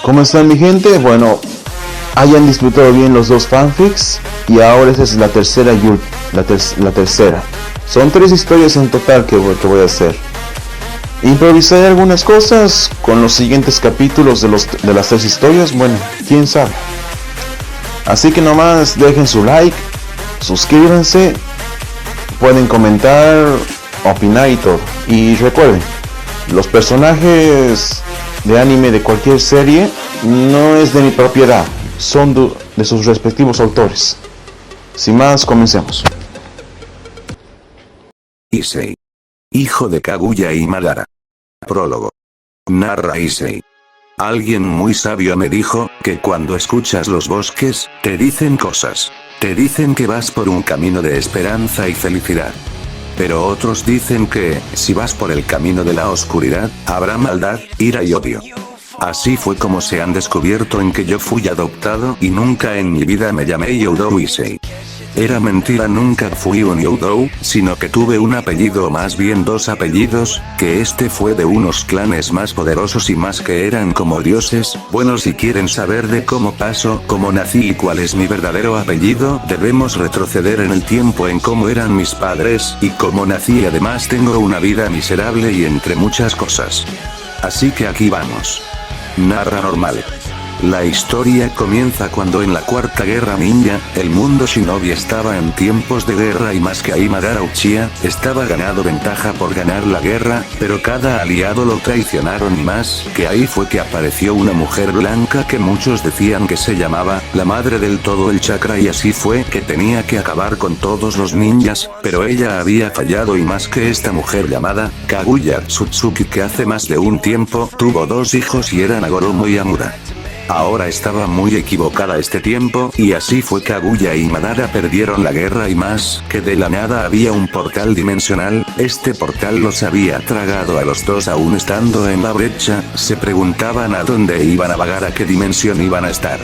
¿Cómo están mi gente? Bueno, hayan disfrutado bien los dos fanfics y ahora esta es la tercera la tercera. Son 3 historias en total que voy a hacer. Improvisaré algunas cosas con los siguientes capítulos de las 3 historias, bueno, quién sabe. Así que nomás dejen su like, suscríbanse, pueden comentar, opinar y todo. Y recuerden, los personajes de anime de cualquier serie no es de mi propiedad, son de sus respectivos autores. Sin más, comencemos. Issei. Hijo de Kaguya y Madara. Prólogo. Narra Issei. Alguien muy sabio me dijo, que cuando escuchas los bosques, te dicen cosas. Te dicen que vas por un camino de esperanza y felicidad. Pero otros dicen que, si vas por el camino de la oscuridad, habrá maldad, ira y odio. Así fue como se han descubierto en que yo fui adoptado y nunca en mi vida me llamé Youdou Issei. Era mentira, nunca fui un Youdou, sino que tuve un apellido o más bien 2 apellidos, que este fue de unos clanes más poderosos y más que eran como dioses. Bueno, si quieren saber de cómo pasó, cómo nací y cuál es mi verdadero apellido, debemos retroceder en el tiempo en cómo eran mis padres y cómo nací, y además tengo una vida miserable y entre muchas cosas. Así que aquí vamos. Narra normal. La historia comienza cuando en la Cuarta Guerra Ninja, el mundo shinobi estaba en tiempos de guerra y más que ahí Madara Uchiha estaba ganando ventaja por ganar la guerra, pero cada aliado lo traicionaron y más que ahí fue que apareció una mujer blanca que muchos decían que se llamaba la madre del todo el chakra, y así fue que tenía que acabar con todos los ninjas, pero ella había fallado y más que esta mujer llamada Kaguya Tsutsuki, que hace más de un tiempo tuvo 2 hijos y eran Agoromo y Amura. Ahora estaba muy equivocada este tiempo, y así fue que Kaguya y Madara perdieron la guerra y más que de la nada había un portal dimensional. Este portal los había tragado a los 2 aún estando en la brecha. Se preguntaban a dónde iban a vagar, a qué dimensión iban a estar.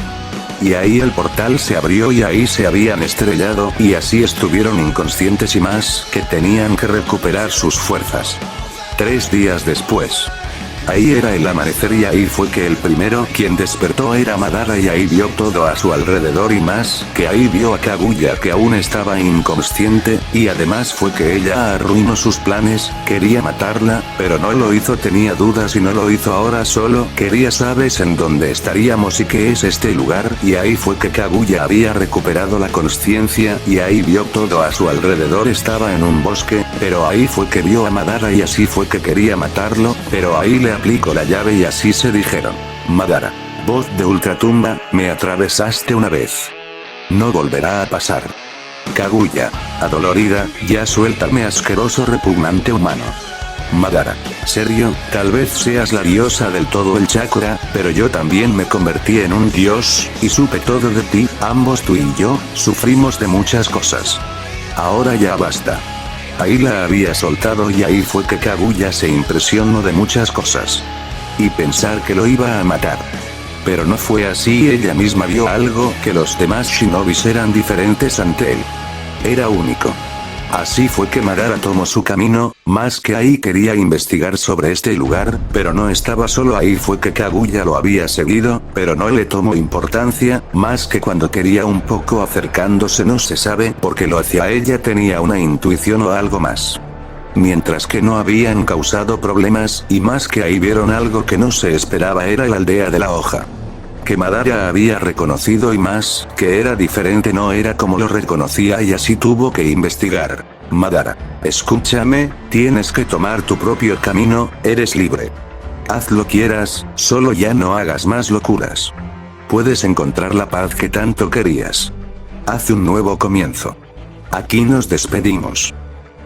Y ahí el portal se abrió y ahí se habían estrellado, y así estuvieron inconscientes y más que tenían que recuperar sus fuerzas. 3 días después. Ahí era el amanecer y ahí fue que el primero quien despertó era Madara, y ahí vio todo a su alrededor y más que ahí vio a Kaguya que aún estaba inconsciente, y además fue que ella arruinó sus planes, quería matarla, pero no lo hizo, tenía dudas y no lo hizo, ahora solo quería sabes en dónde estaríamos y qué es este lugar, y ahí fue que Kaguya había recuperado la consciencia y ahí vio todo a su alrededor, estaba en un bosque, pero ahí fue que vio a Madara y así fue que quería matarlo, pero ahí le aplicó la llave y así se dijeron. Madara. Voz de ultratumba, me atravesaste una vez. No volverá a pasar. Kaguya. Adolorida, ya suéltame, asqueroso repugnante humano. Madara. Serio, tal vez seas la diosa del todo el chakra, pero yo también me convertí en un dios, y supe todo de ti, ambos tú y yo, sufrimos de muchas cosas. Ahora ya basta. Ahí la había soltado y ahí fue que Kaguya se impresionó de muchas cosas. Y pensar que lo iba a matar. Pero no fue así, ella misma vio algo, que los demás shinobis eran diferentes ante él. Era único. Así fue que Madara tomó su camino, más que ahí quería investigar sobre este lugar, pero no estaba solo, ahí fue que Kaguya lo había seguido, pero no le tomó importancia, más que cuando quería un poco acercándose, no se sabe por qué lo hacía, ella tenía una intuición o algo más. Mientras que no habían causado problemas, y más que ahí vieron algo que no se esperaba, era la aldea de la hoja. Que Madara había reconocido y más que era diferente, no era como lo reconocía, y así tuvo que investigar. Madara, escúchame, tienes que tomar tu propio camino, eres libre. Haz lo quieras, solo ya no hagas más locuras. Puedes encontrar la paz que tanto querías. Haz un nuevo comienzo. Aquí nos despedimos.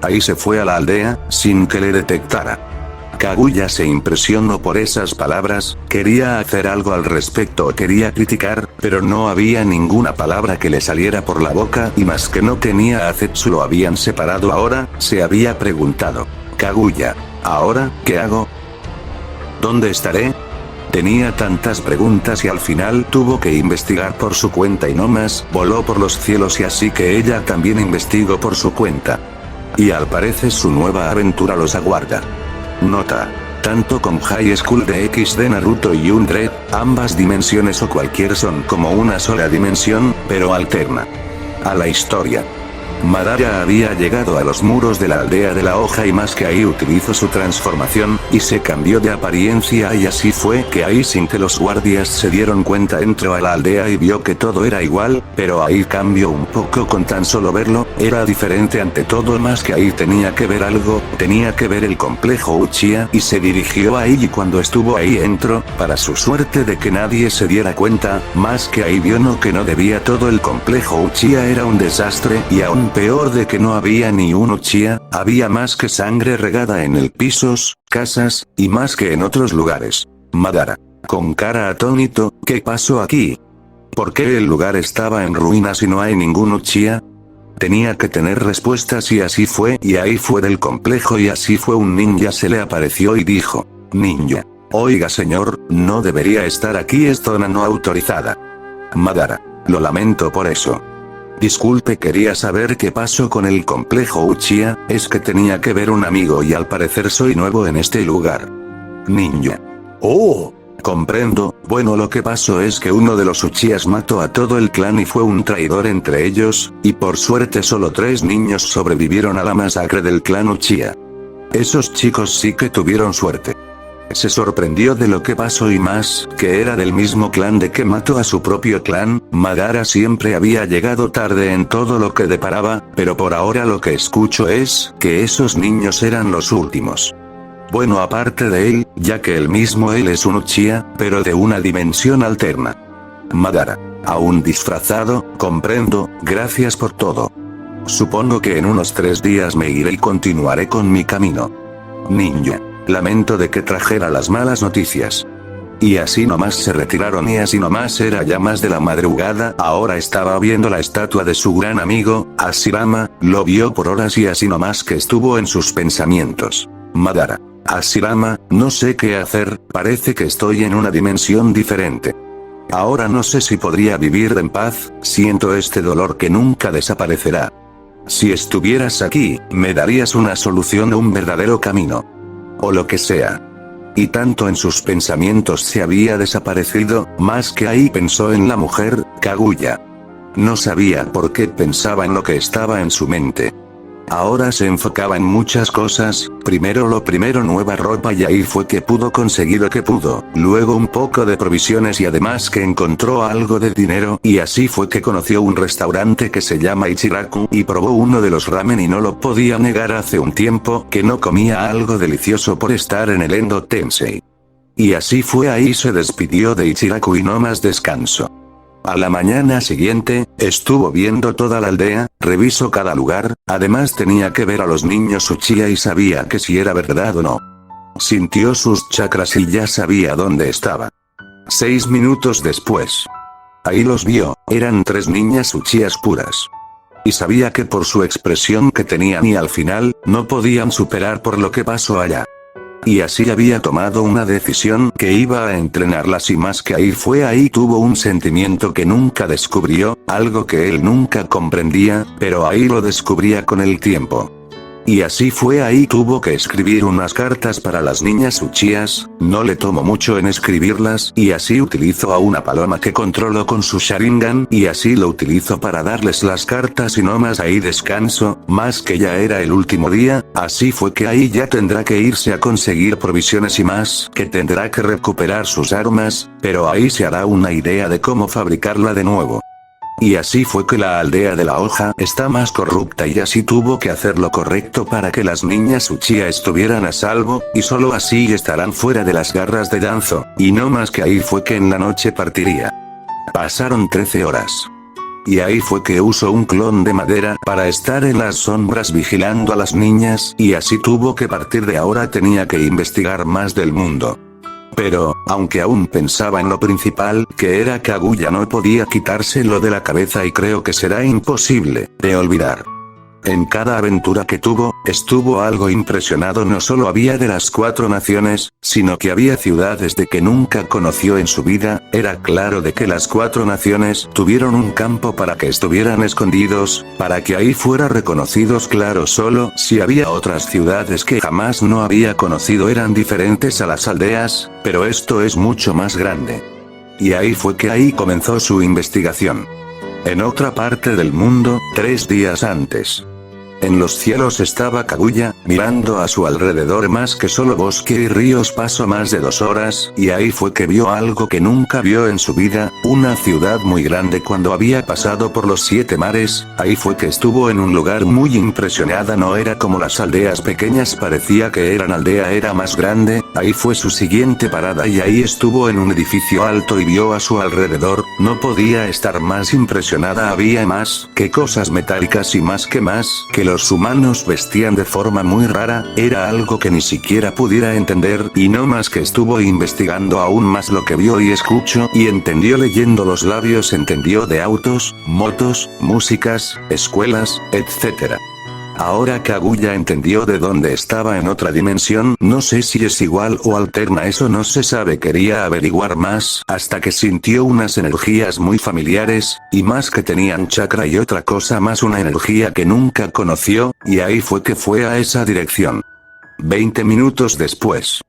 Ahí se fue a la aldea, sin que le detectara. Kaguya se impresionó por esas palabras, quería hacer algo al respecto o quería criticar, pero no había ninguna palabra que le saliera por la boca, y más que no tenía a Zetsu, lo habían separado. Ahora, se había preguntado. Kaguya, ¿ahora qué hago? ¿Dónde estaré? Tenía tantas preguntas y al final tuvo que investigar por su cuenta y no más, voló por los cielos y así que ella también investigó por su cuenta. Y al parecer su nueva aventura los aguarda. Nota. tanto con High School DxD Naruto y Undead, ambas dimensiones o cualquier son como una sola dimensión, pero alterna a la historia. Madara había llegado a los muros de la aldea de la hoja y más que ahí utilizó su transformación, y se cambió de apariencia y así fue que ahí sin que los guardias se dieron cuenta entró a la aldea y vio que todo era igual, pero ahí cambió un poco con tan solo verlo, era diferente ante todo más que ahí tenía que ver algo, tenía que ver el complejo Uchiha y se dirigió ahí y cuando estuvo ahí entró, para su suerte de que nadie se diera cuenta, más que ahí vio no que no debía todo el complejo Uchiha era un desastre y aún peor de que no había ni un Uchiha, había más que sangre regada en el pisos, casas, y más que en otros lugares. Madara, con cara atónito, ¿qué pasó aquí? ¿Por qué el lugar estaba en ruinas y no hay ningún Uchiha? Tenía que tener respuestas y así fue y ahí fue del complejo y así fue un ninja se le apareció y dijo, ninja. Oiga señor, no debería estar aquí es zona no autorizada. Madara, lo lamento por eso. Disculpe quería saber qué pasó con el complejo Uchiha, es que tenía que ver un amigo y al parecer soy nuevo en este lugar. Ninja. Oh, comprendo, bueno lo que pasó es que uno de los Uchihas mató a todo el clan y fue un traidor entre ellos, y por suerte solo 3 niños sobrevivieron a la masacre del clan Uchiha. Esos chicos sí que tuvieron suerte. Se sorprendió de lo que pasó y más, que era del mismo clan de que mató a su propio clan. Madara siempre había llegado tarde en todo lo que deparaba, pero por ahora lo que escucho es, que esos niños eran los últimos. Bueno aparte de él, ya que el mismo él es un Uchiha, pero de una dimensión alterna. Madara. Aún disfrazado, comprendo, gracias por todo. Supongo que en unos 3 días me iré y continuaré con mi camino. Ninja. Lamento de que trajera las malas noticias. Y así nomás se retiraron y así nomás era ya más de la madrugada, ahora estaba viendo la estatua de su gran amigo, Hashirama, lo vio por horas y así nomás que estuvo en sus pensamientos. Madara. Hashirama, no sé qué hacer, parece que estoy en una dimensión diferente. Ahora no sé si podría vivir en paz, siento este dolor que nunca desaparecerá. Si estuvieras aquí, me darías una solución o un verdadero camino. O lo que sea. Y tanto en sus pensamientos se había desaparecido, más que ahí pensó en la mujer, Kaguya. No sabía por qué pensaba en lo que estaba en su mente. Ahora se enfocaba en muchas cosas, primero lo primero nueva ropa y ahí fue que pudo conseguir lo que pudo, luego un poco de provisiones y además que encontró algo de dinero y así fue que conoció un restaurante que se llama Ichiraku y probó uno de los ramen y no lo podía negar hace un tiempo que no comía algo delicioso por estar en el Endo Tensei. Y así fue ahí se despidió de Ichiraku y no más descanso. A la mañana siguiente, estuvo viendo toda la aldea, revisó cada lugar, además tenía que ver a los niños Uchiha y sabía que si era verdad o no. Sintió sus chakras y ya sabía dónde estaba. 6 minutos después. Ahí los vio, eran 3 niñas Uchihas puras. Y sabía que por su expresión que tenían y al final, no podían superar por lo que pasó allá. Y así había tomado una decisión que iba a entrenarlas y más que ahí fue ahí tuvo un sentimiento que nunca descubrió, algo que él nunca comprendía, pero ahí lo descubría con el tiempo. Y así fue ahí tuvo que escribir unas cartas para las niñas Uchihas, no le tomó mucho en escribirlas y así utilizó a una paloma que controló con su Sharingan y así lo utilizó para darles las cartas y no más ahí descanso, más que ya era el último día, así fue que ahí ya tendrá que irse a conseguir provisiones y más que tendrá que recuperar sus armas, pero ahí se hará una idea de cómo fabricarla de nuevo. Y así fue que la aldea de la hoja está más corrupta y así tuvo que hacer lo correcto para que las niñas Uchiha estuvieran a salvo, y solo así estarán fuera de las garras de Danzo, y no más que ahí fue que en la noche partiría. Pasaron 13 horas. Y ahí fue que usó un clon de madera para estar en las sombras vigilando a las niñas y así tuvo que partir de ahora tenía que investigar más del mundo. Pero, aunque aún pensaba en lo principal, que era Kaguya no podía quitárselo de la cabeza y creo que será imposible de olvidar. En cada aventura que tuvo, estuvo algo impresionado. No solo había de las 4 naciones, sino que había ciudades de que nunca conoció en su vida. Era claro de que las 4 naciones tuvieron un campo para que estuvieran escondidos, para que ahí fuera reconocidos. Claro, solo si había otras ciudades que jamás no había conocido eran diferentes a las aldeas, pero esto es mucho más grande. Y ahí fue que ahí comenzó su investigación. En otra parte del mundo, 3 días antes. En los cielos estaba Kaguya, mirando a su alrededor más que solo bosque y ríos. Pasó más de 2 horas, y ahí fue que vio algo que nunca vio en su vida, una ciudad muy grande. Cuando había pasado por los 7 mares, ahí fue que estuvo en un lugar muy impresionada. No era como las aldeas pequeñas, parecía que era una aldea, era más grande. Ahí fue su siguiente parada y ahí estuvo en un edificio alto y vio a su alrededor. No podía estar más impresionada. Había más que cosas metálicas y más que los humanos vestían de forma muy rara. Era algo que ni siquiera pudiera entender, y no más que estuvo investigando aún más lo que vio y escuchó y entendió. Leyendo los labios entendió de autos, motos, músicas, escuelas, etc. Ahora Kaguya entendió de dónde estaba en otra dimensión. No sé si es igual o alterna, eso no se sabe. Quería averiguar más, hasta que sintió unas energías muy familiares, y más que tenían chakra y otra cosa más, una energía que nunca conoció, y ahí fue que fue a esa dirección. 20 minutos después.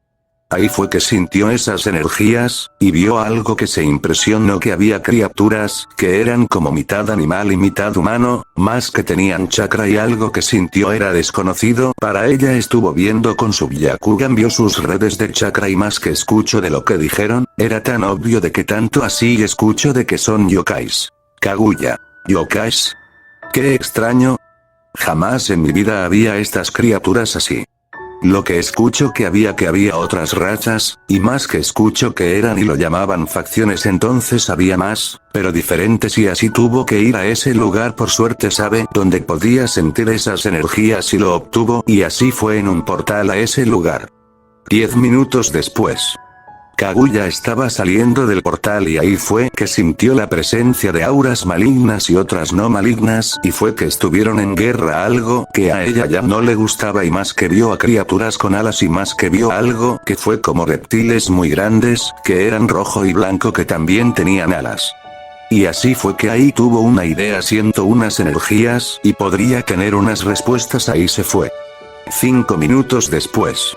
Ahí fue que sintió esas energías, y vio algo que se impresionó, que había criaturas, que eran como mitad animal y mitad humano, más que tenían chakra, y algo que sintió era desconocido para ella. Estuvo viendo con su Byakugan, vio sus redes de chakra, y más que escucho de lo que dijeron, era tan obvio de que tanto así escucho de que son yokais. Kaguya. ¿Yokais? ¡Qué extraño! Jamás en mi vida había estas criaturas así. Lo que escucho que había otras razas, y más que escucho que eran y lo llamaban facciones. Entonces había más, pero diferentes, y así tuvo que ir a ese lugar. Por suerte sabe dónde podía sentir esas energías y lo obtuvo, y así fue en un portal a ese lugar. 10 minutos después. Kaguya estaba saliendo del portal y ahí fue que sintió la presencia de auras malignas y otras no malignas, y fue que estuvieron en guerra, algo que a ella ya no le gustaba, y más que vio a criaturas con alas, y más que vio algo que fue como reptiles muy grandes, que eran rojo y blanco, que también tenían alas. Y así fue que ahí tuvo una idea, siento unas energías, y podría tener unas respuestas. Ahí se fue. 5 minutos después.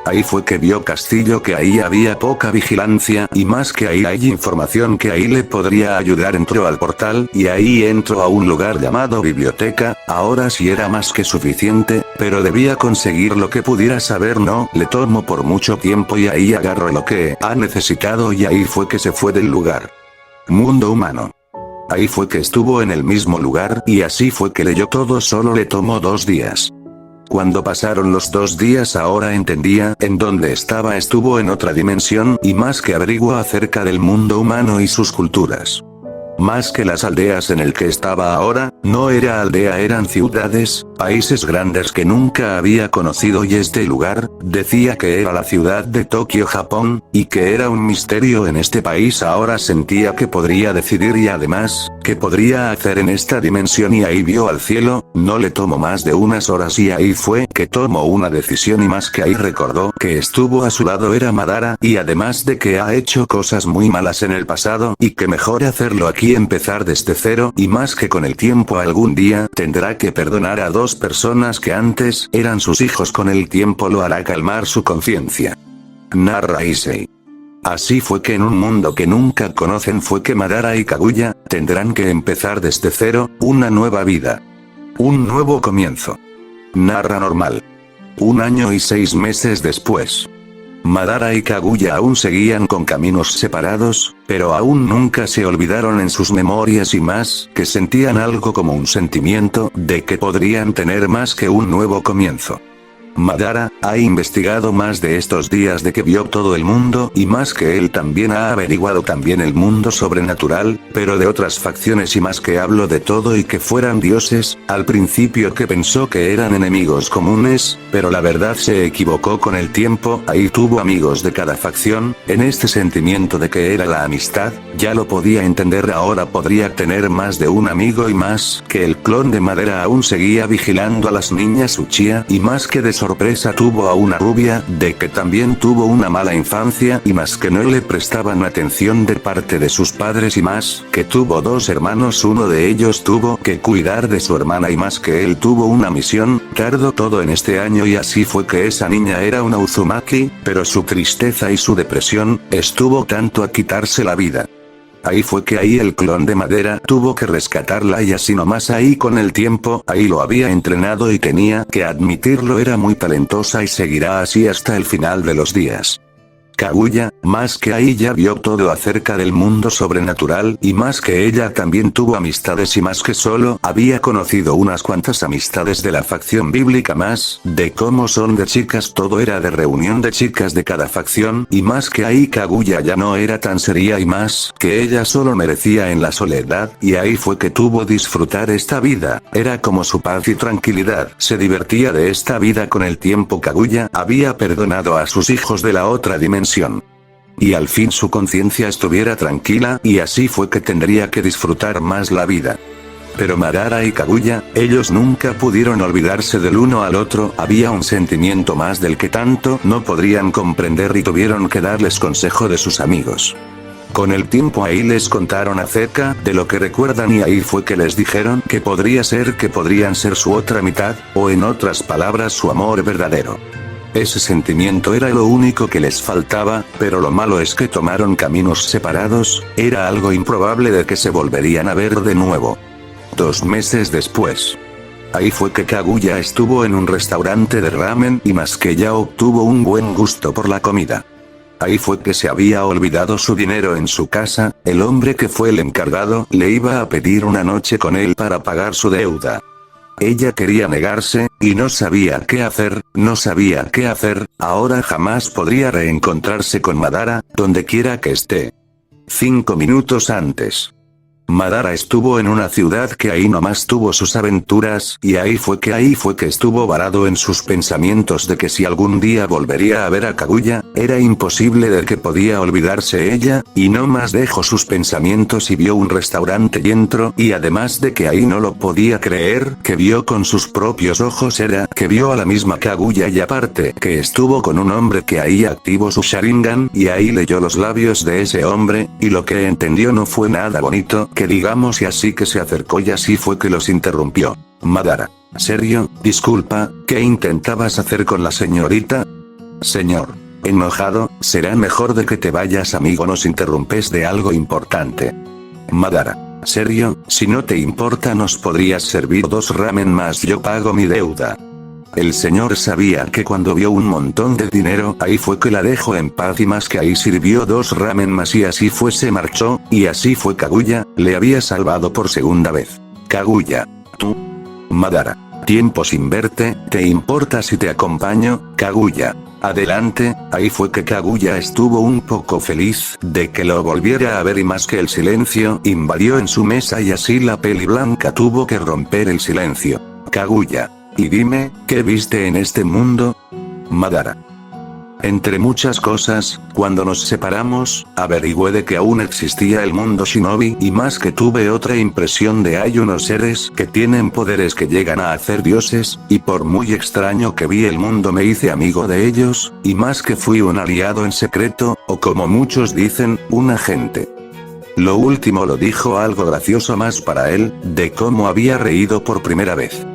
Ahí fue que vio castillo, que ahí había poca vigilancia, y más que ahí hay información que ahí le podría ayudar. Entró al portal, y ahí entró a un lugar llamado biblioteca. Ahora sí era más que suficiente, pero debía conseguir lo que pudiera saber. No le tomó por mucho tiempo, y ahí agarró lo que ha necesitado, y ahí fue que se fue del lugar. Mundo humano. Ahí fue que estuvo en el mismo lugar, y así fue que leyó todo. Solo le tomó 2 días. Cuando pasaron los 2 días, ahora entendía en dónde estaba. Estuvo en otra dimensión, y más que averiguó acerca del mundo humano y sus culturas. Más que las aldeas en el que estaba ahora, no era aldea, eran ciudades, países grandes que nunca había conocido. Y este lugar, decía que era la ciudad de Tokio, Japón, y que era un misterio en este país. Ahora sentía que podría decidir, y además, que podría hacer en esta dimensión. Y ahí vio al cielo. No le tomó más de unas horas, y ahí fue que tomó una decisión, y más que ahí recordó que estuvo a su lado era Madara, y además de que ha hecho cosas muy malas en el pasado, y que mejor hacerlo aquí, empezar desde cero, y más que con el tiempo algún día tendrá que perdonar a 2 personas que antes eran sus hijos. Con el tiempo lo hará calmar su conciencia. Narra Issei. Así fue que en un mundo que nunca conocen fue que Madara y Kaguya tendrán que empezar desde cero, una nueva vida. Un nuevo comienzo. Narra normal. 1 año y 6 meses después. Madara y Kaguya aún seguían con caminos separados, pero aún nunca se olvidaron en sus memorias, y más que sentían algo como un sentimiento de que podrían tener más que un nuevo comienzo. Madara ha investigado más de estos días de que vio todo el mundo y más que él también ha averiguado también el mundo sobrenatural, pero de otras facciones y más que hablo de todo y que fueran dioses, al principio que pensó que eran enemigos comunes, pero la verdad se equivocó con el tiempo, ahí tuvo amigos de cada facción, en este sentimiento de que era la amistad, ya lo podía entender ahora podría tener más de un amigo y más que el clon de Madara aún seguía vigilando a las niñas Uchiha y más que de sorpresa tuvo a una rubia, de que también tuvo una mala infancia y más que no le prestaban atención de parte de sus padres y más que tuvo dos hermanos uno de ellos tuvo que cuidar de su hermana y más que él tuvo una misión, tardó todo en este año y así fue que esa niña era una Uzumaki, pero su tristeza y su depresión, estuvo tanto a quitarse la vida. Ahí fue que ahí el clon de Madara tuvo que rescatarla y así nomás ahí con el tiempo, ahí lo había entrenado y tenía que admitirlo era muy talentosa y seguirá así hasta el final de los días. Kaguya, más que ahí ya vio todo acerca del mundo sobrenatural y más que ella también tuvo amistades y más que solo había conocido unas cuantas amistades de la facción bíblica más de cómo son de chicas todo era de reunión de chicas de cada facción y más que ahí Kaguya ya no era tan seria y más que ella solo merecía en la soledad y ahí fue que tuvo disfrutar esta vida, era como su paz y tranquilidad, se divertía de esta vida con el tiempo Kaguya había perdonado a sus hijos de la otra dimensión. Y al fin su conciencia estuviera tranquila y así fue que tendría que disfrutar más la vida. Pero Madara y Kaguya, ellos nunca pudieron olvidarse del uno al otro, había un sentimiento más del que tanto no podrían comprender y tuvieron que darles consejo de sus amigos. Con el tiempo ahí les contaron acerca de lo que recuerdan y ahí fue que les dijeron que podría ser que podrían ser su otra mitad, o en otras palabras su amor verdadero. Ese sentimiento era lo único que les faltaba, pero lo malo es que tomaron caminos separados, era algo improbable de que se volverían a ver de nuevo. 2 meses después. Ahí fue que Kaguya estuvo en un restaurante de ramen y más que ya obtuvo un buen gusto por la comida. Ahí fue que se había olvidado su dinero en su casa, el hombre que fue el encargado le iba a pedir una noche con él para pagar su deuda. Ella quería negarse, y no sabía qué hacer, ahora jamás podría reencontrarse con Madara, donde quiera que esté. 5 minutos antes. Madara estuvo en una ciudad que ahí nomás tuvo sus aventuras, y ahí fue que estuvo varado en sus pensamientos de que si algún día volvería a ver a Kaguya, era imposible de que podía olvidarse ella, y no más dejó sus pensamientos y vio un restaurante y entró, y además de que ahí no lo podía creer, que vio con sus propios ojos era que vio a la misma Kaguya y aparte que estuvo con un hombre que ahí activó su Sharingan, y ahí leyó los labios de ese hombre, y lo que entendió no fue nada bonito, que digamos y así que se acercó y así fue que los interrumpió. Madara. ¿Serio? Disculpa, ¿qué intentabas hacer con la señorita? Señor. Enojado, será mejor de que te vayas amigo nos interrumpes de algo importante. Madara. ¿Serio? Si no te importa nos podrías servir 2 ramen más yo pago mi deuda. El señor sabía que cuando vio un montón de dinero ahí fue que la dejó en paz y más que ahí sirvió 2 ramen más y así fue se marchó, y así fue Kaguya, le había salvado por segunda vez. Kaguya. Tú. Madara. Tiempo sin verte, ¿te importa si te acompaño, Kaguya? Adelante, ahí fue que Kaguya estuvo un poco feliz de que lo volviera a ver y más que el silencio invadió en su mesa y así la peli blanca tuvo que romper el silencio. Kaguya. Y dime, ¿qué viste en este mundo? Madara. Entre muchas cosas, cuando nos separamos, averigüé de que aún existía el mundo shinobi y más que tuve otra impresión de hay unos seres que tienen poderes que llegan a hacer dioses, y por muy extraño que vi el mundo me hice amigo de ellos, y más que fui un aliado en secreto, o como muchos dicen, un agente. Lo último lo dijo algo gracioso más para él, de cómo había reído por primera vez.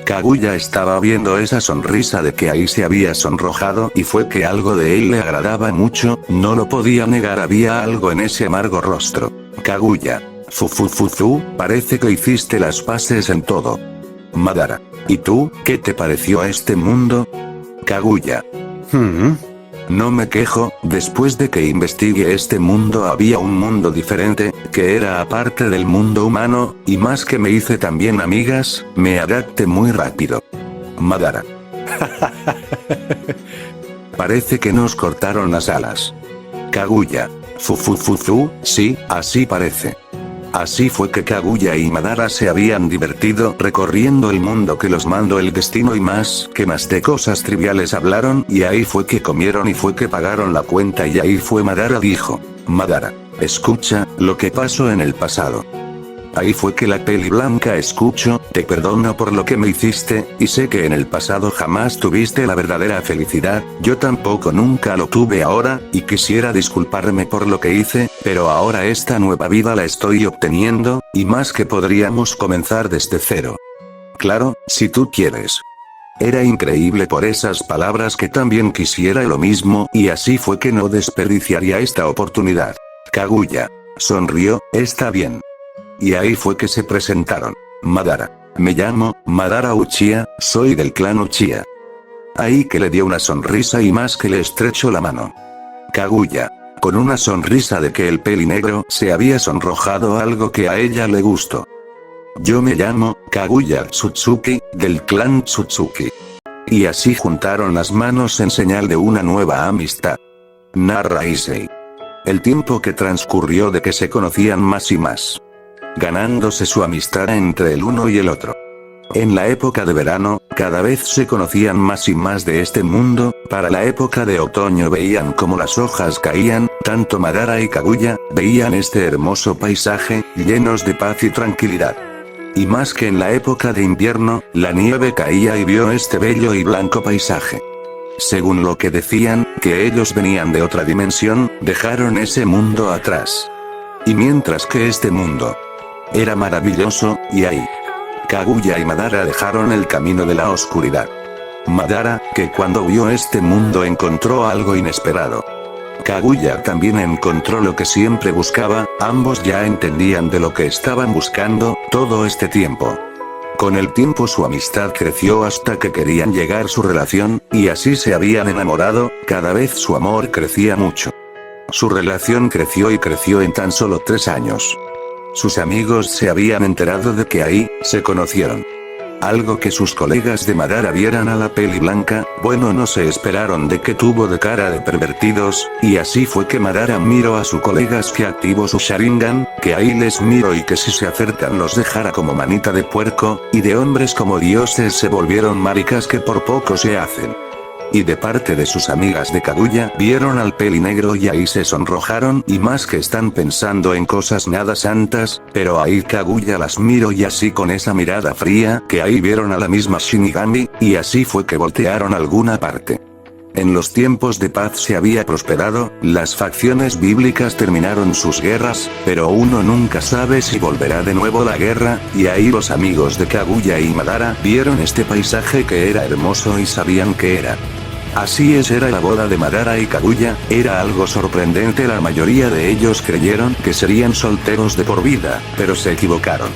Kaguya estaba viendo esa sonrisa de que ahí se había sonrojado y fue que algo de él le agradaba mucho, no lo podía negar había algo en ese amargo rostro. Kaguya. Parece que hiciste las paces en todo. Madara. ¿Y tú, qué te pareció este mundo? Kaguya. No me quejo, después de que investigué este mundo había un mundo diferente, que era aparte del mundo humano, y más que me hice también amigas, me adapté muy rápido. Madara. Parece que nos cortaron las alas. Kaguya. Sí, así parece. Así fue que Kaguya y Madara se habían divertido recorriendo el mundo que los mandó el destino y más de cosas triviales hablaron y ahí fue que comieron y fue que pagaron la cuenta y ahí fue Madara dijo. Madara, escucha, lo que pasó en el pasado. Ahí fue que la peli blanca escucho, te perdono por lo que me hiciste, y sé que en el pasado jamás tuviste la verdadera felicidad, yo tampoco nunca lo tuve ahora, y quisiera disculparme por lo que hice, pero ahora esta nueva vida la estoy obteniendo, y más que podríamos comenzar desde cero. Claro, si tú quieres. Era increíble por esas palabras que también quisiera lo mismo, y así fue que no desperdiciaría esta oportunidad. Kaguya. Sonrió, está bien. Y ahí fue que se presentaron. Madara. Me llamo, Madara Uchiha, soy del clan Uchiha. Ahí que le dio una sonrisa y más que le estrechó la mano. Kaguya. Con una sonrisa de que el pelinegro se había sonrojado algo que a ella le gustó. Yo me llamo, Kaguya Tsutsuki, del clan Tsutsuki. Y así juntaron las manos en señal de una nueva amistad. Narra Issei. El tiempo que transcurrió de que se conocían más y más. Ganándose su amistad entre el uno y el otro. En la época de verano, cada vez se conocían más y más de este mundo, para la época de otoño veían como las hojas caían, tanto Madara y Kaguya, veían este hermoso paisaje, llenos de paz y tranquilidad. Y más que en la época de invierno, la nieve caía y vio este bello y blanco paisaje. Según lo que decían, que ellos venían de otra dimensión, dejaron ese mundo atrás. Y mientras que este mundo era maravilloso, y ahí Kaguya y Madara dejaron el camino de la oscuridad. Madara, que cuando vio este mundo encontró algo inesperado. Kaguya también encontró lo que siempre buscaba, ambos ya entendían de lo que estaban buscando, todo este tiempo. Con el tiempo su amistad creció hasta que querían llegar su relación, y así se habían enamorado, cada vez su amor crecía mucho. Su relación creció y creció en tan solo 3 años. Sus amigos se habían enterado de que ahí, se conocieron. Algo que sus colegas de Madara vieran a la peli blanca, bueno no se esperaron de que tuvo de cara de pervertidos, y así fue que Madara miró a sus colegas que activó su Sharingan, que ahí les miró y que si se acercan los dejara como manita de puerco, y de hombres como dioses se volvieron maricas que por poco se hacen. Y de parte de sus amigas de Kaguya vieron al pelinegro y ahí se sonrojaron y más que están pensando en cosas nada santas, pero ahí Kaguya las miró y así con esa mirada fría que ahí vieron a la misma Shinigami, y así fue que voltearon a alguna parte. En los tiempos de paz se había prosperado, las facciones bíblicas terminaron sus guerras, pero uno nunca sabe si volverá de nuevo la guerra, y ahí los amigos de Kaguya y Madara vieron este paisaje que era hermoso y sabían que era. Así era la boda de Madara y Kaguya, era algo sorprendente, la mayoría de ellos creyeron que serían solteros de por vida, pero se equivocaron.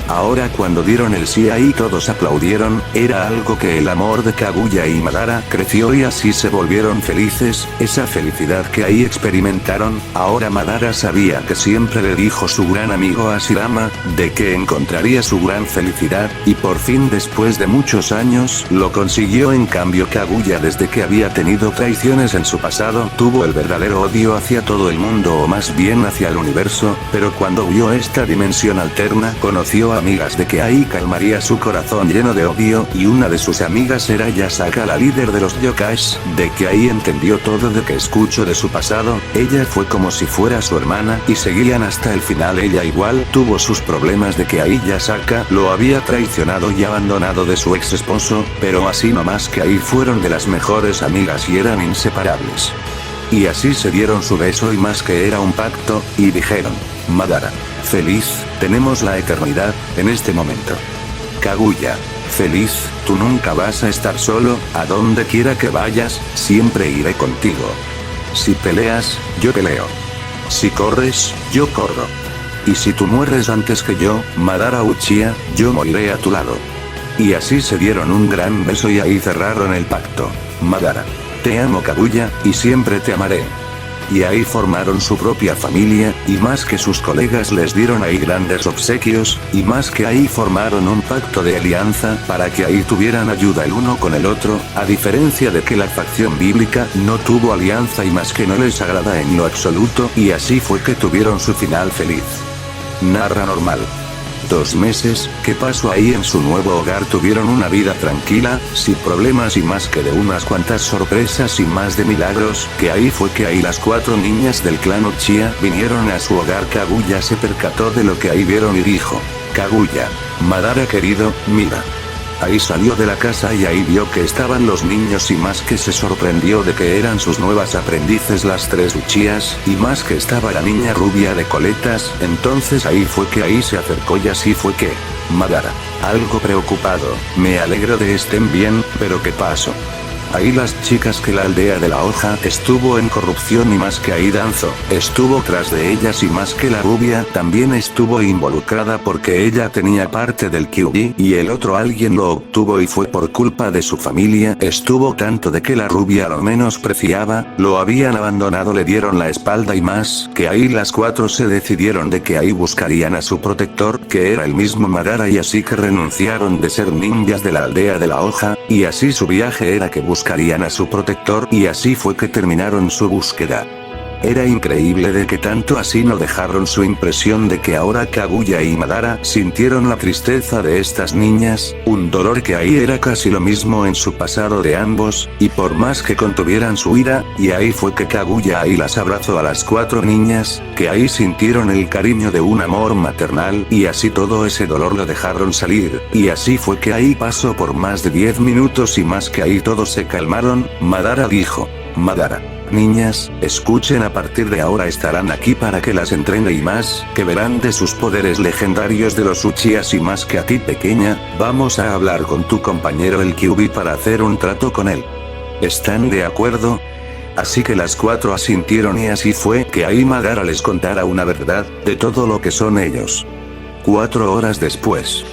Ahora cuando dieron el sí ahí todos aplaudieron, era algo que el amor de Kaguya y Madara creció y así se volvieron felices, esa felicidad que ahí experimentaron, ahora Madara sabía que siempre le dijo su gran amigo Hashirama, de que encontraría su gran felicidad, y por fin después de muchos años, lo consiguió. En cambio Kaguya desde que había tenido traiciones en su pasado, tuvo el verdadero odio hacia todo el mundo o más bien hacia el universo, pero cuando vio esta dimensión alterna conoció a amigas de que ahí calmaría su corazón lleno de odio, y una de sus amigas era Yasaka, la líder de los yokais, de que ahí entendió todo de que escuchó de su pasado, ella fue como si fuera su hermana, y seguían hasta el final. Ella igual tuvo sus problemas de que ahí Yasaka lo había traicionado y abandonado de su ex esposo, pero así nomás que ahí fueron de las mejores amigas y eran inseparables. Y así se dieron su beso y más que era un pacto, y dijeron, Madara, feliz, tenemos la eternidad, en este momento. Kaguya, feliz, tú nunca vas a estar solo, a donde quiera que vayas, siempre iré contigo. Si peleas, yo peleo. Si corres, yo corro. Y si tú mueres antes que yo, Madara Uchiha, yo moriré a tu lado. Y así se dieron un gran beso y ahí cerraron el pacto. Madara. Te amo Kaguya, y siempre te amaré. y ahí formaron su propia familia, y más que sus colegas les dieron ahí grandes obsequios, y más que ahí formaron un pacto de alianza, para que ahí tuvieran ayuda el uno con el otro, a diferencia de que la facción bíblica no tuvo alianza y más que no les agrada en lo absoluto, y así fue que tuvieron su final feliz. Narra normal. 2 meses que pasó ahí en su nuevo hogar tuvieron una vida tranquila, sin problemas y más que de unas cuantas sorpresas y más de milagros, que ahí fue que ahí las 4 niñas del clan Uchiha vinieron a su hogar. Kaguya se percató de lo que ahí vieron y dijo: Kaguya, Madara querido, mira. Ahí salió de la casa y ahí vio que estaban los niños y más que se sorprendió de que eran sus nuevas aprendices las 3 Uchihas, y más que estaba la niña rubia de coletas. Entonces ahí fue que ahí se acercó y así fue que: Madara, algo preocupado, me alegro de estén bien, pero ¿qué pasó? Ahí las chicas que la aldea de la hoja estuvo en corrupción y más que ahí Danzo estuvo tras de ellas y más que la rubia también estuvo involucrada porque ella tenía parte del Kyuubi y el otro alguien lo obtuvo y fue por culpa de su familia. Estuvo tanto de que la rubia lo menospreciaba, lo habían abandonado, le dieron la espalda y más que ahí las 4 se decidieron de que ahí buscarían a su protector, que era el mismo Madara, y así que renunciaron de ser ninjas de la aldea de la hoja, y así su viaje era que buscarían a su protector y así fue que terminaron su búsqueda. Era increíble de que tanto así no dejaron su impresión de que ahora Kaguya y Madara sintieron la tristeza de estas niñas, un dolor que ahí era casi lo mismo en su pasado de ambos, y por más que contuvieran su ira, y ahí fue que Kaguya ahí las abrazó a las 4 niñas, que ahí sintieron el cariño de un amor maternal, y así todo ese dolor lo dejaron salir, y así fue que ahí pasó por más de 10 minutos y más que ahí todos se calmaron. Madara dijo: Madara, niñas, escuchen, a partir de ahora estarán aquí para que las entrene y más, que verán de sus poderes legendarios de los Uchihas y más que a ti pequeña, vamos a hablar con tu compañero el Kyuubi para hacer un trato con él. ¿Están de acuerdo? Así que las 4 asintieron y así fue que ahí Madara les contara una verdad, de todo lo que son ellos. 4 horas después.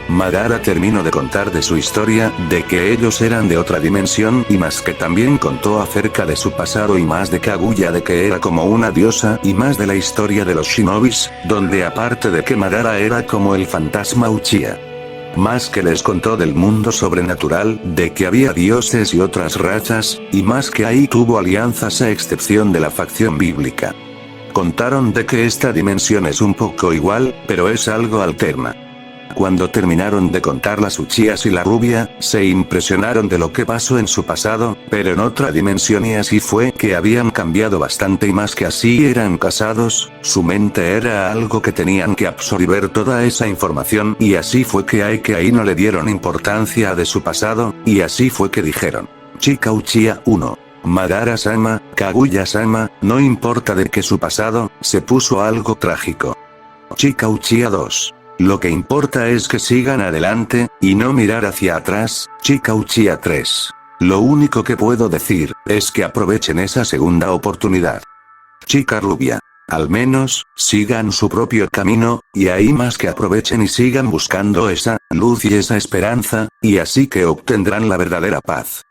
Madara terminó de contar de su historia, de que ellos eran de otra dimensión y más que también contó acerca de su pasado y más de Kaguya de que era como una diosa y más de la historia de los shinobis, donde aparte de que Madara era como el fantasma Uchiha. Más que les contó del mundo sobrenatural, de que había dioses y otras razas, y más que ahí tuvo alianzas a excepción de la facción bíblica. Contaron de que esta dimensión es un poco igual, pero es algo alterna. Cuando terminaron de contar las Uchihas y la rubia, se impresionaron de lo que pasó en su pasado, pero en otra dimensión, y así fue que habían cambiado bastante y más que así eran casados, su mente era algo que tenían que absorber toda esa información y así fue que ahí no le dieron importancia de su pasado, y así fue que dijeron: Chica Uchiha 1. Madara-sama, Kaguya-sama, no importa de que su pasado se puso algo trágico. Chica Uchiha 2. Lo que importa es que sigan adelante, y no mirar hacia atrás. Chica Uchiha 3. Lo único que puedo decir, es que aprovechen esa segunda oportunidad. Chica rubia. Al menos, sigan su propio camino, y ahí más que aprovechen y sigan buscando esa luz y esa esperanza, y así que obtendrán la verdadera paz.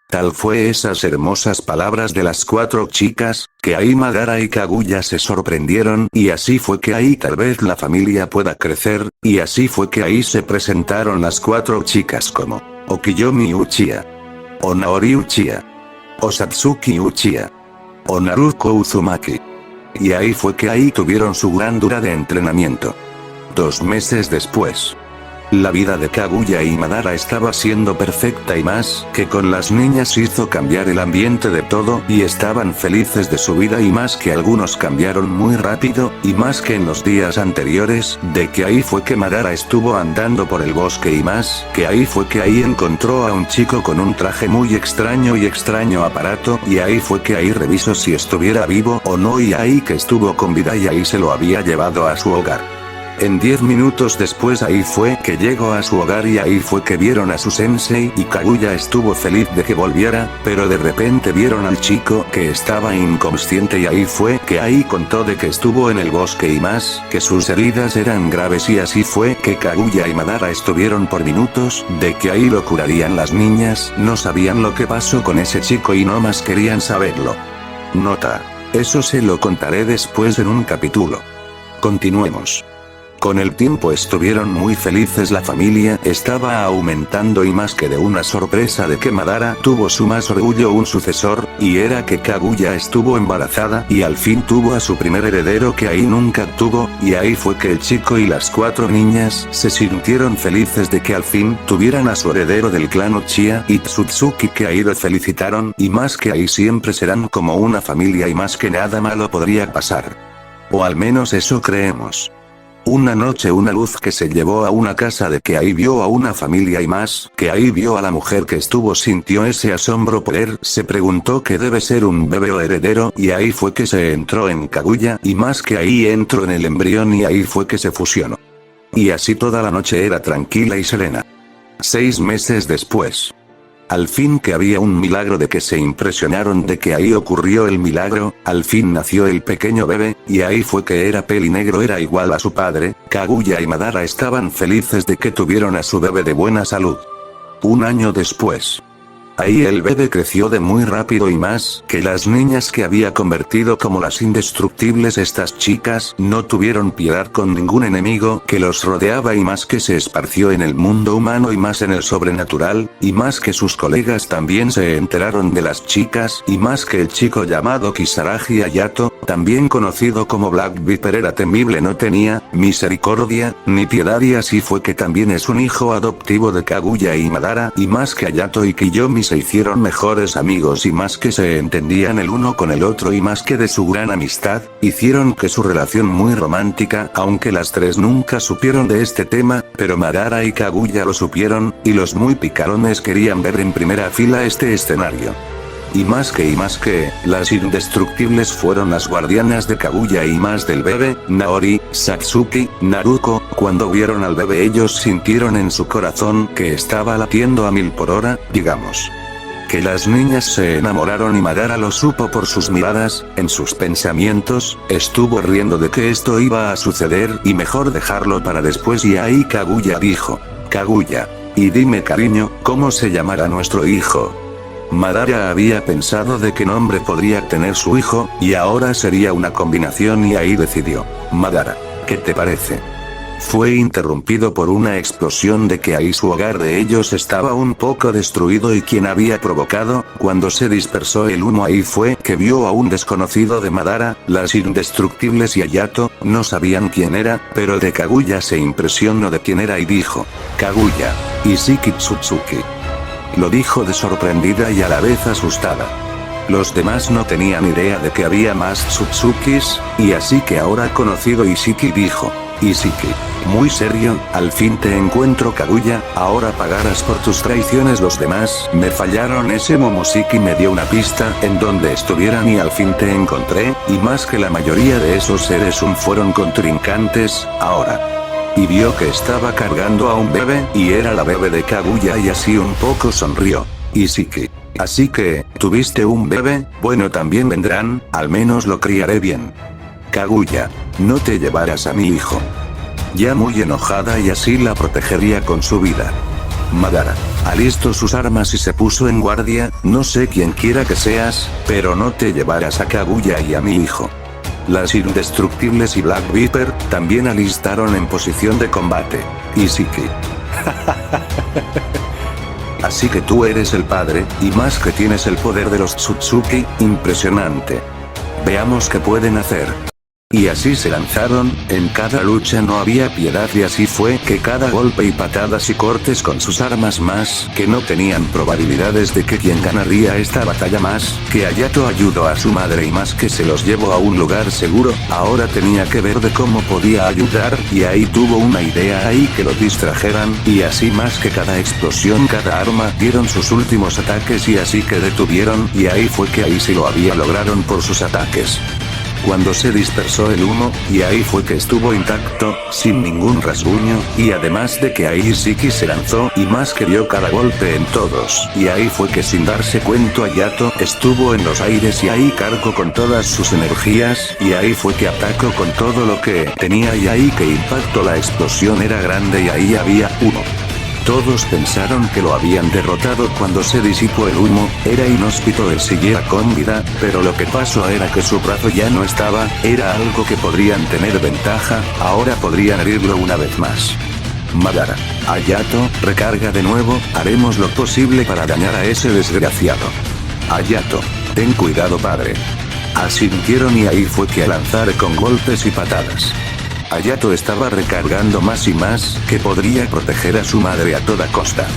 Tal fue esas hermosas palabras de las 4 chicas, que ahí Madara y Kaguya se sorprendieron y así fue que ahí tal vez la familia pueda crecer, y así fue que ahí se presentaron las 4 chicas como Okiyomi Uchiha, o Naori Uchiha, o Satsuki Uchiha, o Naruko Uzumaki. Y ahí fue que ahí tuvieron su gran dura de entrenamiento. 2 meses después. La vida de Kaguya y Madara estaba siendo perfecta y más que con las niñas hizo cambiar el ambiente de todo y estaban felices de su vida y más que algunos cambiaron muy rápido y más que en los días anteriores, de que ahí fue que Madara estuvo andando por el bosque y más que ahí fue que ahí encontró a un chico con un traje muy extraño y extraño aparato y ahí fue que ahí revisó si estuviera vivo o no y ahí que estuvo con vida y ahí se lo había llevado a su hogar. En 10 minutos después ahí fue que llegó a su hogar y ahí fue que vieron a su sensei y Kaguya estuvo feliz de que volviera, pero de repente vieron al chico que estaba inconsciente y ahí fue que ahí contó de que estuvo en el bosque y más que sus heridas eran graves y así fue que Kaguya y Madara estuvieron por minutos, de que ahí lo curarían las niñas, no sabían lo que pasó con ese chico y no más querían saberlo. Nota. Eso se lo contaré después en un capítulo. Continuemos. Con el tiempo estuvieron muy felices, la familia estaba aumentando y más que de una sorpresa de que Madara tuvo su más orgullo un sucesor, y era que Kaguya estuvo embarazada y al fin tuvo a su primer heredero que Ai nunca tuvo, y ahí fue que el chico y las 4 niñas se sintieron felices de que al fin tuvieran a su heredero del clan Uchiha y Tsutsuki, que Ai lo felicitaron, y más que Ai siempre serán como una familia y más que nada malo podría pasar. O al menos eso creemos. Una noche una luz que se llevó a una casa de que ahí vio a una familia y más que ahí vio a la mujer que estuvo sintió ese asombro por él, se preguntó que debe ser un bebé o heredero y ahí fue que se entró en Kaguya y más que ahí entró en el embrión y ahí fue que se fusionó. Y así toda la noche era tranquila y serena. 6 meses después. Al fin que había un milagro de que se impresionaron de que ahí ocurrió el milagro, al fin nació el pequeño bebé, y ahí fue que era pelinegro, era igual a su padre, Kaguya y Madara estaban felices de que tuvieron a su bebé de buena salud. Un año después. Ahí el bebé creció de muy rápido y más que las niñas que había convertido como las indestructibles. Estas chicas no tuvieron piedad con ningún enemigo que los rodeaba y más que se esparció en el mundo humano y más en el sobrenatural, y más que sus colegas también se enteraron de las chicas y más que el chico llamado Kisaragi Hayato, también conocido como Black Viper, era temible, no tenía misericordia ni piedad y así fue que también es un hijo adoptivo de Kaguya y Madara y más que Hayato y Kiyomi se hicieron mejores amigos y más que se entendían el uno con el otro y más que de su gran amistad, hicieron que su relación muy romántica, aunque las 3 nunca supieron de este tema, pero Madara y Kaguya lo supieron, y los muy picarones querían ver en primera fila este escenario. Y más que, las indestructibles fueron las guardianas de Kaguya y más del bebé, Naori, Satsuki, Naruko, cuando vieron al bebé ellos sintieron en su corazón que estaba latiendo a 1000 por hora, digamos. Que las niñas se enamoraron y Madara lo supo por sus miradas, en sus pensamientos, estuvo riendo de que esto iba a suceder y mejor dejarlo para después y ahí Kaguya dijo, Kaguya, y dime cariño, ¿cómo se llamará nuestro hijo? Madara había pensado de qué nombre podría tener su hijo, y ahora sería una combinación y ahí decidió. Madara, ¿qué te parece? Fue interrumpido por una explosión de que ahí su hogar de ellos estaba un poco destruido y quien había provocado, cuando se dispersó el humo ahí fue que vio a un desconocido de Madara, las indestructibles y Hayato, no sabían quién era, pero de Kaguya se impresionó de quién era y dijo, Kaguya, Ishiki Tsutsuki. Lo dijo de sorprendida y a la vez asustada. Los demás no tenían idea de que había más Tsutsukis, y así que ahora conocido Ishiki dijo, Ishiki, muy serio, al fin te encuentro Kaguya, ahora pagarás por tus traiciones. Los demás me fallaron, ese Momoshiki me dio una pista en donde estuvieran y al fin te encontré, y más que la mayoría de esos seres fueron contrincantes, ahora. Y vio que estaba cargando a un bebé, y era la bebé de Kaguya y así un poco sonrió. Ishiki. Así que, ¿tuviste un bebé? Bueno, también vendrán, al menos lo criaré bien. Kaguya, no te llevarás a mi hijo. Ya muy enojada y así la protegería con su vida. Madara, alistó sus armas y se puso en guardia, no sé quién quiera que seas, pero no te llevarás a Kaguya y a mi hijo. Las indestructibles y Black Viper también alistaron en posición de combate. Ishiki. Así que tú eres el padre, y más que tienes el poder de los Tsutsuki, impresionante. Veamos qué pueden hacer. Y así se lanzaron, en cada lucha no había piedad y así fue que cada golpe y patadas y cortes con sus armas más que no tenían probabilidades de que quien ganaría esta batalla más que Hayato ayudó a su madre y más que se los llevó a un lugar seguro, ahora tenía que ver de cómo podía ayudar y ahí tuvo una idea ahí que lo distrajeran y así más que cada explosión cada arma dieron sus últimos ataques y así que detuvieron y ahí fue que ahí sí lo había lograron por sus ataques. Cuando se dispersó el humo, y ahí fue que estuvo intacto, sin ningún rasguño, y además de que ahí Ishiki se lanzó y más que dio cada golpe en todos, y ahí fue que sin darse cuenta Hayato estuvo en los aires y ahí cargó con todas sus energías, y ahí fue que atacó con todo lo que tenía y ahí que impactó la explosión era grande y ahí había humo. Todos pensaron que lo habían derrotado cuando se disipó el humo. Era inhóspito él siguiera con vida, pero lo que pasó era que su brazo ya no estaba. Era algo que podrían tener ventaja, ahora podrían herirlo una vez más. Madara. Hayato, recarga de nuevo, haremos lo posible para dañar a ese desgraciado. Hayato. Ten cuidado padre. Asintieron y ahí fue que a lanzar con golpes y patadas. Hayato estaba recargando más y más, que podría proteger a su madre a toda costa.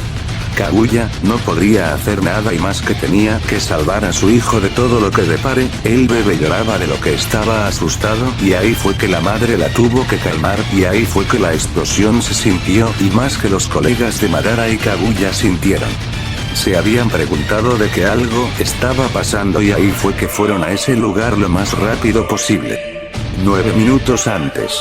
Kaguya no podría hacer nada y más que tenía que salvar a su hijo de todo lo que depare. El bebé lloraba de lo que estaba asustado y ahí fue que la madre la tuvo que calmar y ahí fue que la explosión se sintió y más que los colegas de Madara y Kaguya sintieron. Se habían preguntado de que algo estaba pasando y ahí fue que fueron a ese lugar lo más rápido posible. 9 minutos antes.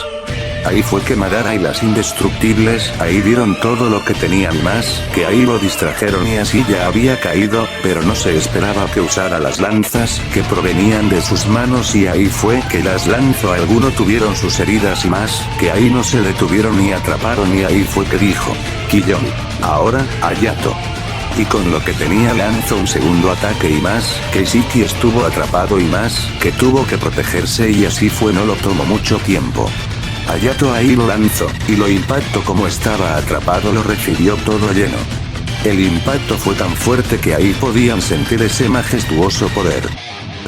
Ahí fue que Madara y las indestructibles ahí dieron todo lo que tenían más, que ahí lo distrajeron y así ya había caído, pero no se esperaba que usara las lanzas que provenían de sus manos y ahí fue que las lanzó. Algunos tuvieron sus heridas y más, que ahí no se detuvieron ni atraparon y ahí fue que dijo, Kiyomi, ahora, Hayato. Y con lo que tenía lanzó un segundo ataque y más, que Shiki estuvo atrapado y más, que tuvo que protegerse y así fue no lo tomó mucho tiempo. Hayato ahí lo lanzó, y lo impacto como estaba atrapado lo recibió todo lleno. El impacto fue tan fuerte que ahí podían sentir ese majestuoso poder.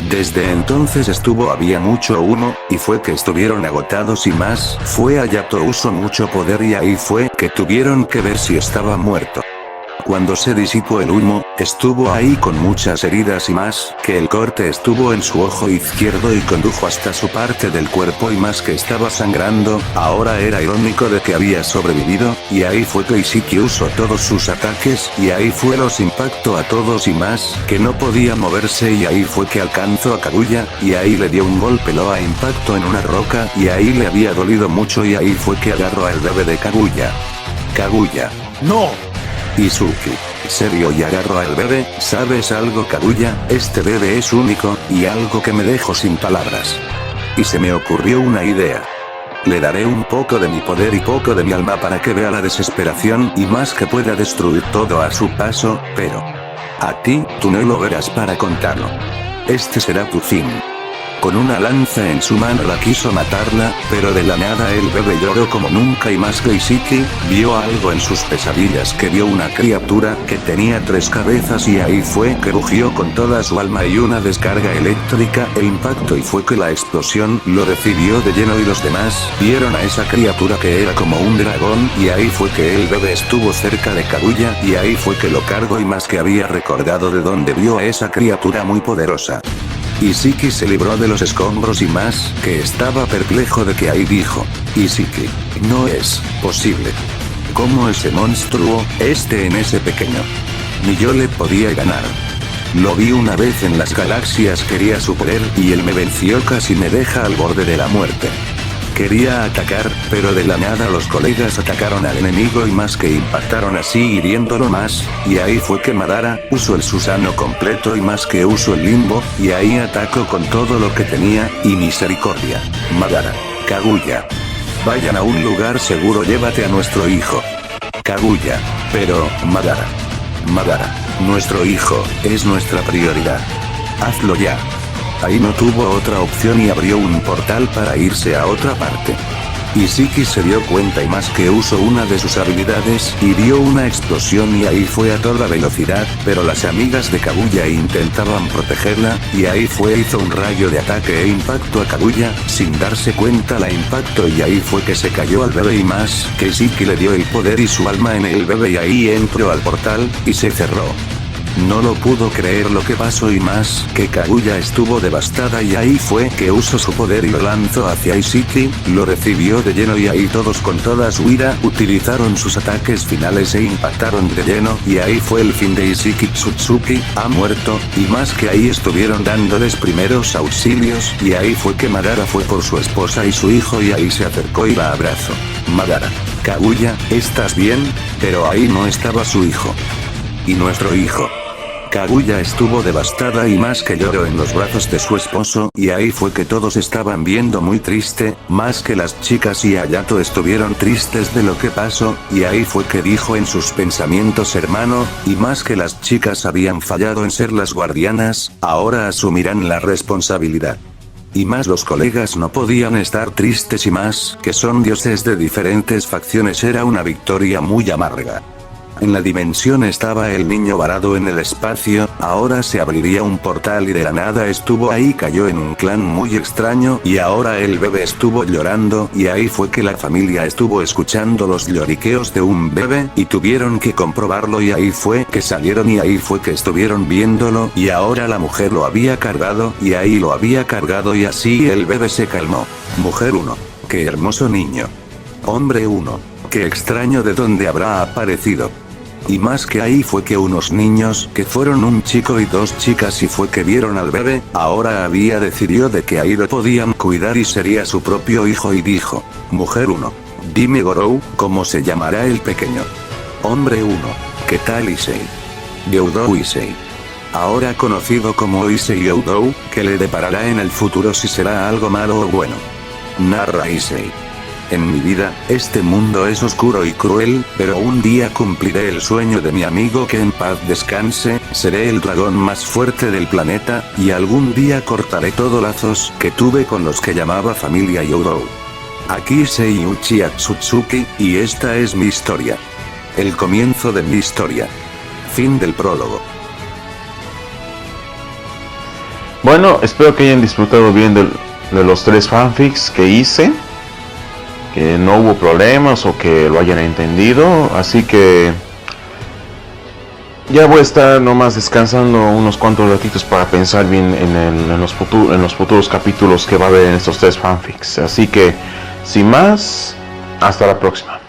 Desde entonces había mucho humo, y fue que estuvieron agotados y más, fue Hayato usó mucho poder y ahí fue que tuvieron que ver si estaba muerto. Cuando se disipó el humo, estuvo ahí con muchas heridas y más, que el corte estuvo en su ojo izquierdo y condujo hasta su parte del cuerpo y más que estaba sangrando. Ahora era irónico de que había sobrevivido, y ahí fue que Ishiki usó todos sus ataques, y ahí fue los impactó a todos y más, que no podía moverse y ahí fue que alcanzó a Kaguya, y ahí le dio un golpe lo a impacto en una roca y ahí le había dolido mucho y ahí fue que agarró al bebé de Kaguya. Kaguya. ¡No! Izuki. Serio y agarro al bebé, ¿sabes algo Kaguya? Este bebé es único, y algo que me dejó sin palabras. Y se me ocurrió una idea. Le daré un poco de mi poder y poco de mi alma para que vea la desesperación y más que pueda destruir todo a su paso, pero... a ti, tú no lo verás para contarlo. Este será tu fin. Con una lanza en su mano la quiso matarla, pero de la nada el bebé lloró como nunca y más que Ishiki, vio algo en sus pesadillas que vio una criatura que tenía 3 cabezas y ahí fue que rugió con toda su alma y una descarga eléctrica e impacto y fue que la explosión lo recibió de lleno y los demás vieron a esa criatura que era como un dragón y ahí fue que el bebé estuvo cerca de Kaguya y ahí fue que lo cargó y más que había recordado de dónde vio a esa criatura muy poderosa. Ishiki se libró de los escombros y más, que estaba perplejo de que ahí dijo, Ishiki, no es posible. ¿Cómo ese monstruo, en ese pequeño? Ni yo le podía ganar. Lo vi una vez en las galaxias quería su poder y él me venció casi me deja al borde de la muerte. Quería atacar, pero de la nada los colegas atacaron al enemigo y más que impactaron así hiriéndolo más, y ahí fue que Madara usó el Susanoo completo y más que usó el limbo, y ahí atacó con todo lo que tenía, y misericordia. Madara. Kaguya. Vayan a un lugar seguro, llévate a nuestro hijo. Kaguya. Pero, Madara. Madara. Nuestro hijo, es nuestra prioridad. Hazlo ya. Ahí no tuvo otra opción y abrió un portal para irse a otra parte. Ishiki se dio cuenta y más que usó una de sus habilidades y dio una explosión y ahí fue a toda velocidad, pero las amigas de Kaguya intentaban protegerla, y ahí fue hizo un rayo de ataque e impacto a Kaguya, sin darse cuenta la impacto y ahí fue que se cayó al bebé y más, que Ishiki le dio el poder y su alma en el bebé y ahí entró al portal, y se cerró. No lo pudo creer lo que pasó y más, que Kaguya estuvo devastada y ahí fue que usó su poder y lo lanzó hacia Ishiki, lo recibió de lleno y ahí todos con toda su ira utilizaron sus ataques finales e impactaron de lleno y ahí fue el fin de Ishiki. Tsutsuki ha muerto, y más que ahí estuvieron dándoles primeros auxilios y ahí fue que Madara fue por su esposa y su hijo y ahí se acercó y la abrazó. Madara. Kaguya, ¿estás bien? Pero ahí no estaba su hijo. Y nuestro hijo. Kaguya estuvo devastada y más que lloró en los brazos de su esposo, y ahí fue que todos estaban viendo muy triste, más que las chicas y Hayato estuvieron tristes de lo que pasó, y ahí fue que dijo en sus pensamientos hermano, y más que las chicas habían fallado en ser las guardianas, ahora asumirán la responsabilidad. Y más los colegas no podían estar tristes y más que son dioses de diferentes facciones era una victoria muy amarga. En la dimensión estaba el niño varado en el espacio, ahora se abriría un portal y de la nada estuvo ahí, cayó en un clan muy extraño y ahora el bebé estuvo llorando y ahí fue que la familia estuvo escuchando los lloriqueos de un bebé y tuvieron que comprobarlo y ahí fue que salieron y ahí fue que estuvieron viéndolo y ahora la mujer lo había cargado y ahí lo había cargado y así el bebé se calmó. Mujer 1. Qué hermoso niño. Hombre 1. Qué extraño de dónde habrá aparecido. Y más que ahí fue que unos niños, que fueron un chico y dos chicas y fue que vieron al bebé, ahora había decidido de que ahí lo podían cuidar y sería su propio hijo y dijo, mujer 1. Dime Gorou, ¿cómo se llamará el pequeño? Hombre 1. ¿Qué tal Issei? Gyoudo Issei. Ahora conocido como Issei Gyoudo, que le deparará en el futuro si será algo malo o bueno. Narra Issei. En mi vida, este mundo es oscuro y cruel, pero un día cumpliré el sueño de mi amigo que en paz descanse, seré el dragón más fuerte del planeta, y algún día cortaré todos lazos que tuve con los que llamaba familia Gyoudo. Aquí Seiuchi Atsutsuki, y esta es mi historia. El comienzo de mi historia. Fin del prólogo. Bueno, espero que hayan disfrutado bien de los 3 fanfics que hice. Que no hubo problemas o que lo hayan entendido, así que ya voy a estar nomás descansando unos cuantos ratitos para pensar bien en los futuros capítulos que va a haber en estos 3 fanfics, así que sin más, hasta la próxima.